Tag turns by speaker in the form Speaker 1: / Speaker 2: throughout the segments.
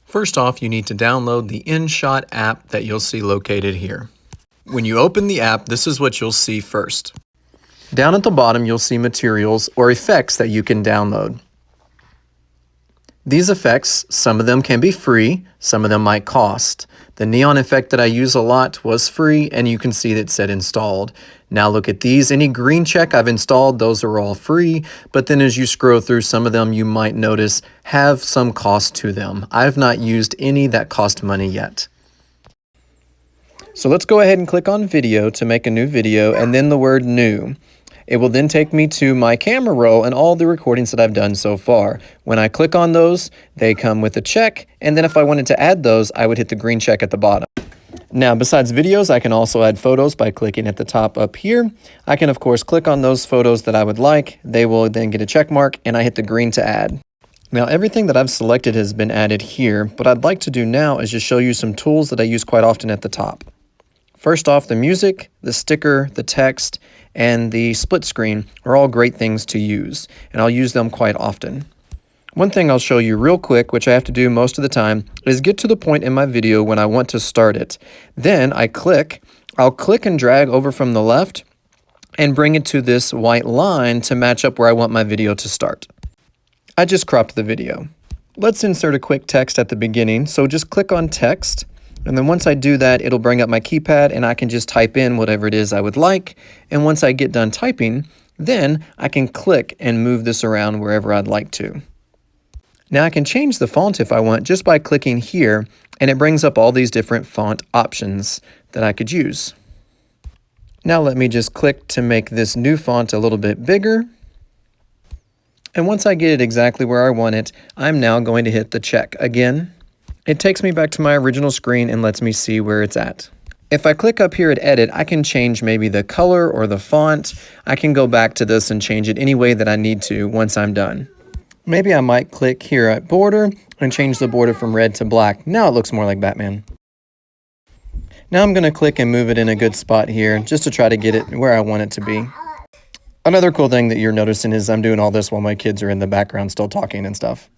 Speaker 1: First off, you need to download the InShot app that you'll see located here. When you open the app, this is what you'll see first. Down at the bottom, you'll see materials or effects that you can download. These effects, some of them can be free, some of them might cost. The neon effect that I use a lot was free, and you can see that it said installed. Now look at these. Any green check I've installed, those are all free, but then as you scroll through, some of them you might notice have some cost to them. I've not used any that cost money yet. So let's go ahead and click on video to make a new video, and then the word new. It will then take me to my camera roll and all the recordings that I've done so far. When I click on those, they come with a check, and then if I wanted to add those, I would hit the green check at the bottom. Now, besides videos, I can also add photos by clicking at the top up here. I can, of course, click on those photos that I would like. They will then get a check mark, and I hit the green to add. Now, everything that I've selected has been added here. What I'd like to do now is just show you some tools that I use quite often at the top. First off, the music, the sticker, the text, and the split screen are all great things to use, and I'll use them quite often. One thing I'll show you real quick, which I have to do most of the time, is get to the point in my video when I want to start it. Then I'll click and drag over from the left and bring it to this white line to match up where I want my video to start. I just cropped the video. Let's insert a quick text at the beginning, so just click on text. And then once I do that, it'll bring up my keypad and I can just type in whatever it is I would like. And once I get done typing, then I can click and move this around wherever I'd like to. Now I can change the font if I want just by clicking here, and it brings up all these different font options that I could use. Now let me just click to make this new font a little bit bigger. And once I get it exactly where I want it, I'm now going to hit the check again. It takes me back to my original screen and lets me see where it's at. If I click up here at edit, I can change maybe the color or the font. I can go back to this and change it any way that I need to once I'm done. Maybe I might click here at border and change the border from red to black. Now it looks more like Batman. Now I'm going to click and move it in a good spot here just to try to get it where I want it to be. Another cool thing that you're noticing is I'm doing all this while my kids are in the background still talking and stuff.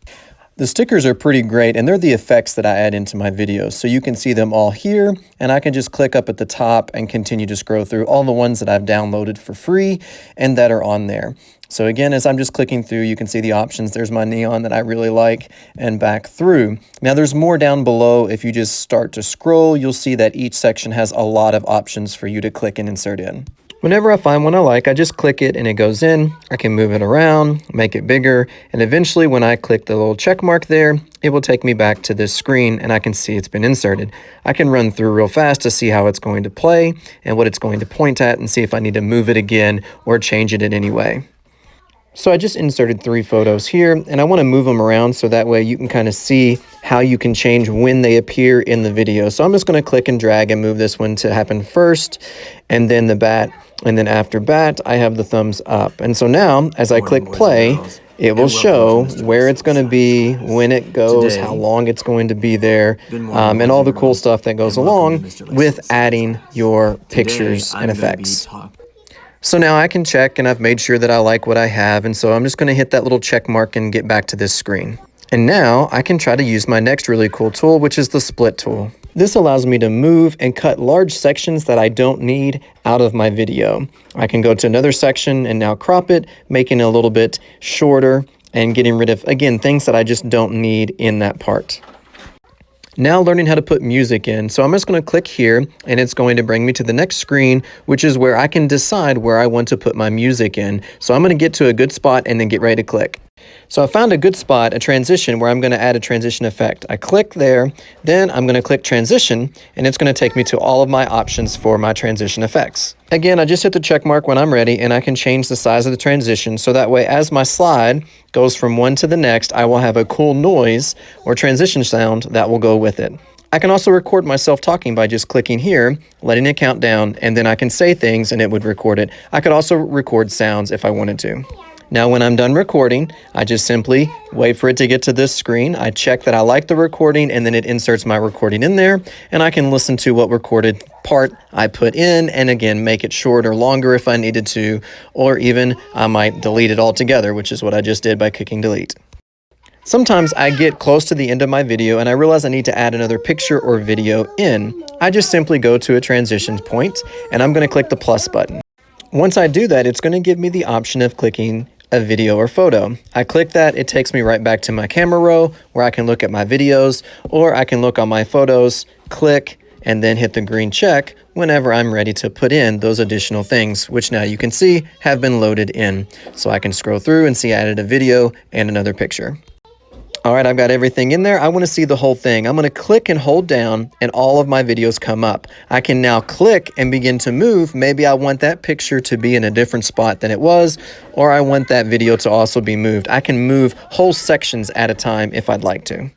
Speaker 1: The stickers are pretty great, and they're the effects that I add into my videos. So you can see them all here, and I can just click up at the top and continue to scroll through all the ones that I've downloaded for free and that are on there. So again, as I'm just clicking through, you can see the options. There's my neon that I really like, and back through. Now there's more down below. If you just start to scroll, you'll see that each section has a lot of options for you to click and insert in. Whenever I find one I like, I just click it and it goes in. I can move it around, make it bigger, and eventually when I click the little check mark there, it will take me back to this screen and I can see it's been inserted. I can run through real fast to see how it's going to play and what it's going to point at and see if I need to move it again or change it in any way. So I just inserted 3 photos here, and I want to move them around so that way you can kind of see how you can change when they appear in the video. So I'm just going to click and drag and move this one to happen first, and then the bat, and then after bat, I have the thumbs up. And so now, as I click play, it will show where it's going to be, when it goes, how long it's going to be there, and all the cool stuff that goes along with adding your pictures and effects. So now I can check, and I've made sure that I like what I have, and so I'm just going to hit that little check mark and get back to this screen. And now I can try to use my next really cool tool, which is the split tool. This allows me to move and cut large sections that I don't need out of my video. I can go to another section and now crop it, making it a little bit shorter and getting rid of, again, things that I just don't need in that part. Now learning how to put music in. So I'm just going to click here and it's going to bring me to the next screen, which is where I can decide where I want to put my music in. So I'm going to get to a good spot and then get ready to click. So I found a good spot, a transition, where I'm going to add a transition effect. I click there, then I'm going to click transition, and it's going to take me to all of my options for my transition effects. Again, I just hit the check mark when I'm ready, and I can change the size of the transition, so that way as my slide goes from one to the next, I will have a cool noise or transition sound that will go with it. I can also record myself talking by just clicking here, letting it count down, and then I can say things and it would record it. I could also record sounds if I wanted to. Now when I'm done recording, I just simply wait for it to get to this screen. I check that I like the recording, and then it inserts my recording in there, and I can listen to what recorded part I put in, and again make it short or longer if I needed to, or even I might delete it altogether, which is what I just did by clicking delete. Sometimes I get close to the end of my video and I realize I need to add another picture or video in. I just simply go to a transition point and I'm going to click the plus button. Once I do that, it's going to give me the option of clicking a video or photo. I click that, it takes me right back to my camera row where I can look at my videos, or I can look on my photos, click, and then hit the green check whenever I'm ready to put in those additional things, which now you can see have been loaded in. So I can scroll through and see I added a video and another picture. All right, I've got everything in there. I want to see the whole thing. I'm going to click and hold down and all of my videos come up. I can now click and begin to move. Maybe I want that picture to be in a different spot than it was, or I want that video to also be moved. I can move whole sections at a time if I'd like to.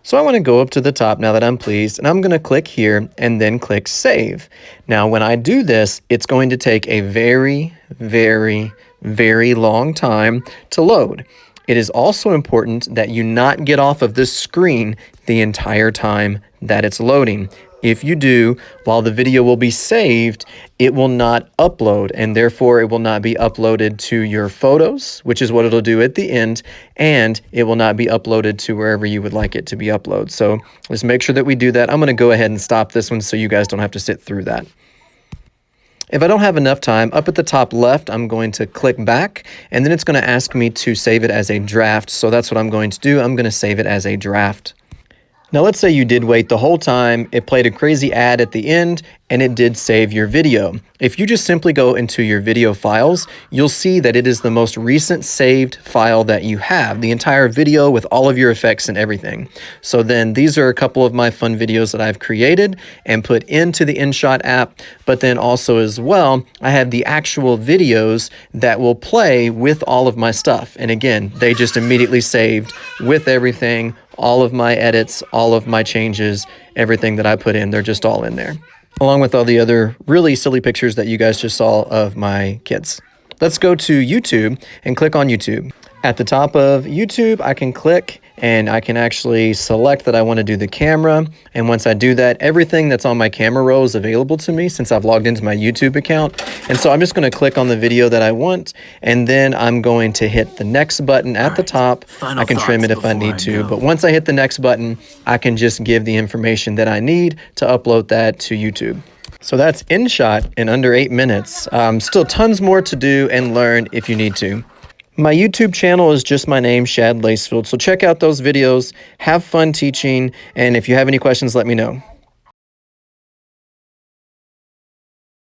Speaker 1: So I want to go up to the top now that I'm pleased, and I'm going to click here and then click save. Now when I do this, it's going to take a very, very, very long time to load. It is also important that you not get off of this screen the entire time that it's loading. If you do, while the video will be saved, it will not upload, and therefore it will not be uploaded to your photos, which is what it'll do at the end, and it will not be uploaded to wherever you would like it to be uploaded. So let's make sure that we do that. I'm going to go ahead and stop this one so you guys don't have to sit through that. If I don't have enough time, up at the top left, I'm going to click back, and then it's going to ask me to save it as a draft. So that's what I'm going to do. I'm going to save it as a draft. Now let's say you did wait the whole time, it played a crazy ad at the end, and it did save your video. If you just simply go into your video files, you'll see that it is the most recent saved file that you have, the entire video with all of your effects and everything. So then these are a couple of my fun videos that I've created and put into the InShot app, but then also as well, I have the actual videos that will play with all of my stuff. And again, they just immediately saved with everything, all of my edits, all of my changes, everything that I put in, they're just all in there, along with all the other really silly pictures that you guys just saw of my kids. Let's go to YouTube and click on YouTube. At the top of YouTube, I can click and I can actually select that I want to do the camera. And once I do that, everything that's on my camera roll is available to me since I've logged into my YouTube account. And so I'm just going to click on the video that I want, and then I'm going to hit the next button at the top. I can trim it if I need to, but once I hit the next button, I can just give the information that I need to upload that to YouTube. So that's InShot in under 8 minutes. Still tons more to do and learn if you need to. My YouTube channel is just my name, Shad Lacefield, so check out those videos, have fun teaching, and if you have any questions, let me know.